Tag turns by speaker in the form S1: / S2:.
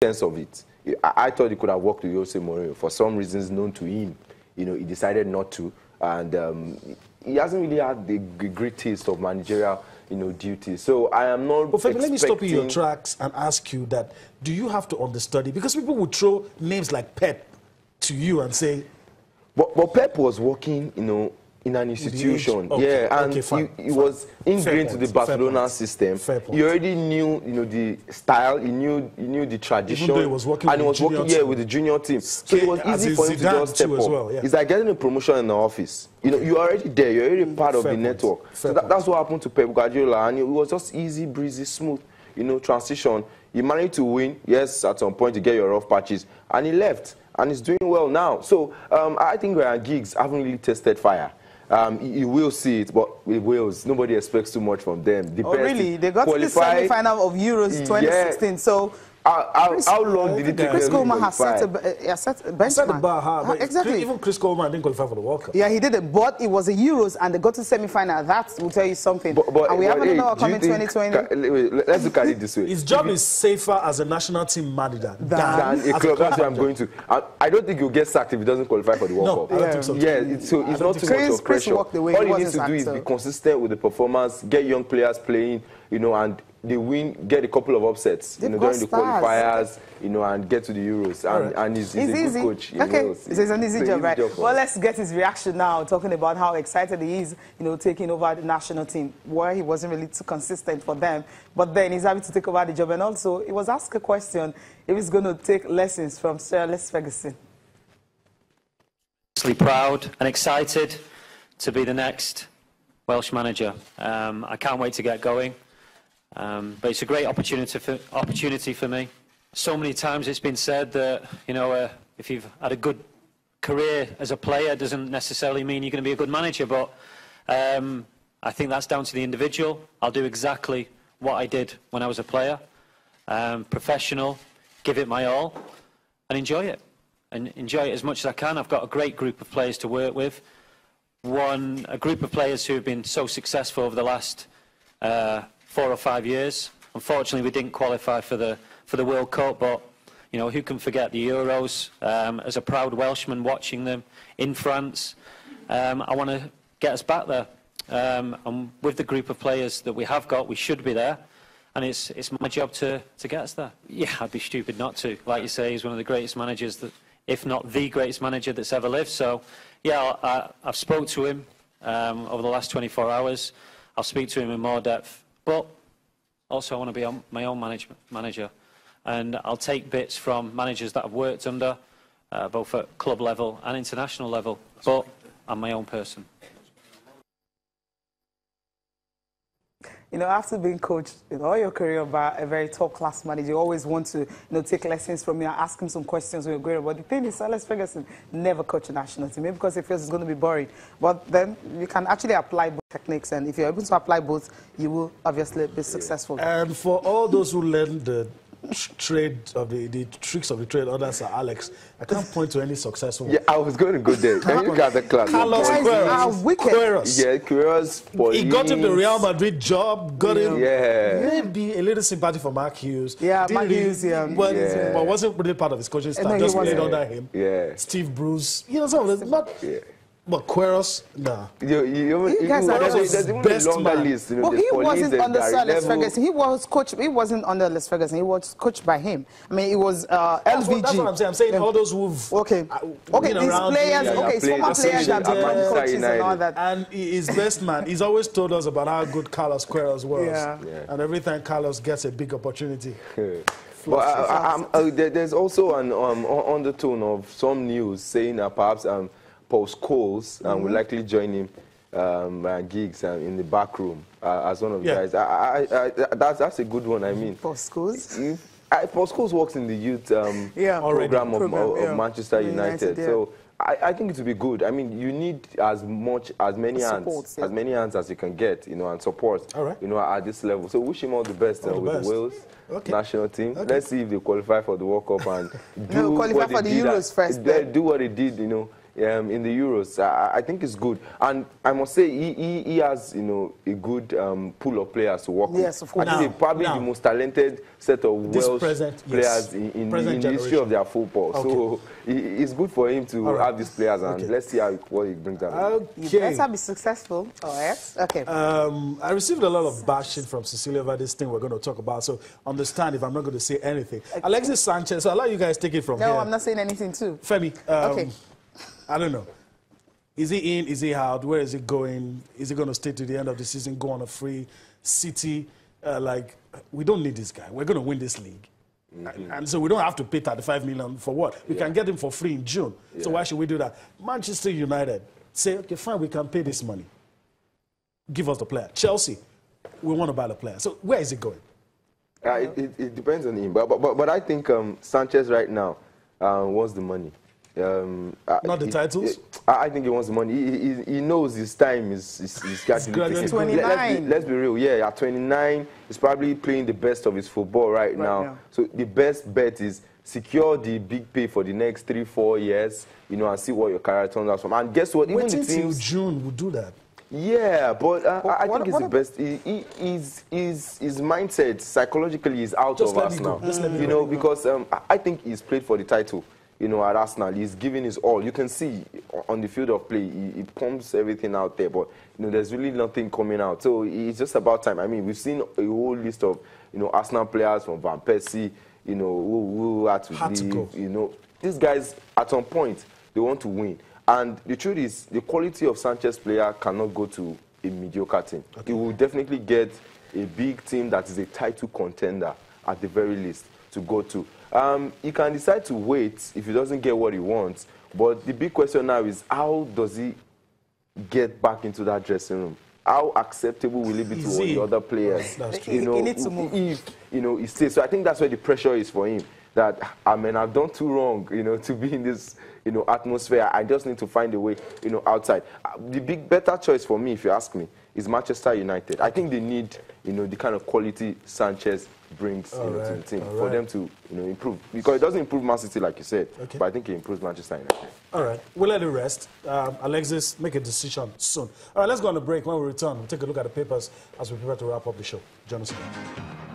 S1: sense of it. I thought he could have worked with Jose Mourinho. For some reasons known to him, he decided not to, and he hasn't really had the great taste of managerial, duties. So I am not.
S2: But let me stop you in your tracks and ask you that: do you have to understudy? Because people would throw names like Pep to you and say,
S1: but Pep was working, in an institution,
S2: okay.
S1: Yeah, and he was ingrained to the Barcelona system. He already knew, the style. He knew the tradition.
S2: Even though he was working,
S1: and he was working with the junior team, so it was easy for him to just step up. Well, yeah. It's like getting a promotion in the office. You're already there. You're already part of the network. So that's what happened to Pep Guardiola, and it was just easy, breezy, smooth, transition. He managed to win. Yes, at some point to get your rough patches, and he left, and he's doing well now. So I think Ryan Giggs haven't really tested fire. You will see it, but with Wales, nobody expects too much from them.
S3: Really? They got to the semi-final of Euros 2016, yeah. So...
S1: How long did it take?
S3: Chris Coleman has set a benchmark.
S2: Set the bar high.
S3: Exactly.
S2: Even Chris Coleman didn't qualify for the World Cup.
S3: Yeah, he didn't, but it was a Euros and they got to semi-final. That will tell you something. And we have another coming 2020.
S1: Let's look at it this way.
S2: His job is safer as a national team manager
S1: than a club. That's where I'm going to. I don't think he'll get sacked if he doesn't qualify for the World Cup.
S2: I don't think so.
S1: Yeah, so it's not too much of pressure. All he needs to do is be consistent with the performance, get young players playing, and they win, get a couple of upsets, during the qualifiers, and get to the Euros. And he's a good coach.
S3: Okay, it's an easy job, right? Well, let's get his reaction now, talking about how excited he is, taking over the national team, where he wasn't really too consistent for them. But then he's happy to take over the job. And also, he was asked a question if he's going to take lessons from Sir Alex Ferguson.
S4: Proud and excited to be the next Welsh manager. I can't wait to get going. But it's a great opportunity for me. So many times it's been said that, if you've had a good career as a player, it doesn't necessarily mean you're going to be a good manager. But I think that's down to the individual. I'll do exactly what I did when I was a player. Professional, give it my all, and enjoy it. And enjoy it as much as I can. I've got a great group of players to work with. A group of players who have been so successful over the last 4 or 5 years. Unfortunately, we didn't qualify for the World Cup, but who can forget the Euros? As a proud Welshman watching them in France, I want to get us back there. And with the group of players that we have got, we should be there, and it's my job to get us there. Yeah, I'd be stupid not to. Like you say, he's one of the greatest managers, if not the greatest manager that's ever lived. So, yeah, I've spoke to him over the last 24 hours. I'll speak to him in more depth. But also I want to be my own manager. And I'll take bits from managers that I've worked under, both at club level and international level. But I'm my own person.
S3: After being coached all your career by a very top-class manager, you always want to, take lessons from him and ask him some questions when you're great. But the thing is, Sir Alex Ferguson never coached a national team, maybe because he feels it's going to be boring. But then you can actually apply both techniques, and if you're able to apply both, you will obviously be successful.
S2: And for all those who learn the trade of the tricks of the trade under Sir Alex, I can't point to any successful.
S1: Yeah, I was going to go there. Can you look at the class?
S2: Carlos Queiroz.
S1: Yeah, Queiroz.
S2: He got him the Real Madrid job. Got him.
S1: Yeah.
S2: Maybe a little sympathy for Mark Hughes.
S3: Yeah, Mark Hughes. Yeah.
S2: But wasn't really part of his coaching staff. Just played under him.
S1: Yeah.
S2: Steve Bruce. Some of them. Not. Yeah. But Queiroz, nah.
S3: You guys are
S1: there's even a longer list.
S3: Well, he wasn't under Sir Alex Ferguson. He was coached. He wasn't under Alex Ferguson. He was coached by him. I mean, it was LVG.
S2: That's what I'm saying. I'm saying all those who've
S3: these players. Former players have become coaches and all that.
S2: And his best man. He's always told us about how good Carlos Queiroz was.
S3: Yeah.
S2: And every time Carlos gets a big opportunity.
S1: But there's also an undertone of some news saying that perhaps Paul Scholes will likely join him, Giggs, in the back room as one of the guys. That's a good one. I mean,
S3: Paul Scholes.
S1: Paul Scholes works in the youth program of Manchester United. So I think it would be good. I mean, you need as many hands as you can get, and support, at this level. So wish him all the best with the Wales national team. Let's see if they qualify for the World Cup and do
S3: qualify for the Euros first.
S1: Do what they did, in the Euros. I think it's good, and I must say he has a good pool of players to work with.
S3: Yes, of course.
S1: I think they're probably the most talented set of Welsh players in the history of their football. Okay. So it's good for him to have these players, and let's see what he brings out.
S3: Okay. You better be successful. Oh, yes. Okay.
S2: I received a lot of bashing from Cecilia over this thing we're going to talk about, so understand if I'm not going to say anything. Okay. Alexis Sanchez, so I'll let you guys take it from here.
S3: No, I'm not saying anything too.
S2: Femi,
S3: okay.
S2: I don't know. Is he in? Is he out? Where is he going? Is he going to stay to the end of the season, go on a free? City, we don't need this guy. We're going to win this league. And so we don't have to pay 35 million for what? We can get him for free in June. So why should we do that? Manchester United say, okay, fine, we can pay this money. Give us the player. Chelsea, we want to buy the player. So where is it going?
S1: It depends on him. But I think Sanchez right now wants the money.
S2: Not the titles?
S1: I think he wants the money. He knows his time is getting
S3: 29.
S1: Let's be real. Yeah, at 29, he's probably playing the best of his football right now. So the best bet is secure the big pay for the next 3-4 years, and see what your career turns out from. And guess what? Even
S2: waiting
S1: the teams,
S2: till June will do that.
S1: Yeah, but I think it's the best. His mindset psychologically is out of us now. Because I think he's played for the title. At Arsenal, he's giving his all. You can see on the field of play, he pumps everything out there, but there's really nothing coming out. So it's just about time. I mean, we've seen a whole list of Arsenal players from Van Persie, who had to leave. These guys at some point they want to win, and the truth is the quality of Sanchez player cannot go to a mediocre team. He will definitely get a big team that is a title contender at the very least to go to. He can decide to wait if he doesn't get what he wants. But the big question now is, how does he get back into that dressing room? How acceptable will it be to all the other players?
S3: He needs to move.
S1: If he stays. So I think that's where the pressure is for him. That I've done too wrong, to be in this atmosphere. I just need to find a way, outside. The better choice for me, if you ask me, is Manchester United. I think they need, the kind of quality Sanchez brings to the team for them to improve, because it doesn't improve Man City like you said, but I think it improves Manchester United.
S2: All right, we'll let it rest. Alexis, make a decision soon. All right, let's go on a break. When we return, we'll take a look at the papers as we prepare to wrap up the show. Join us again.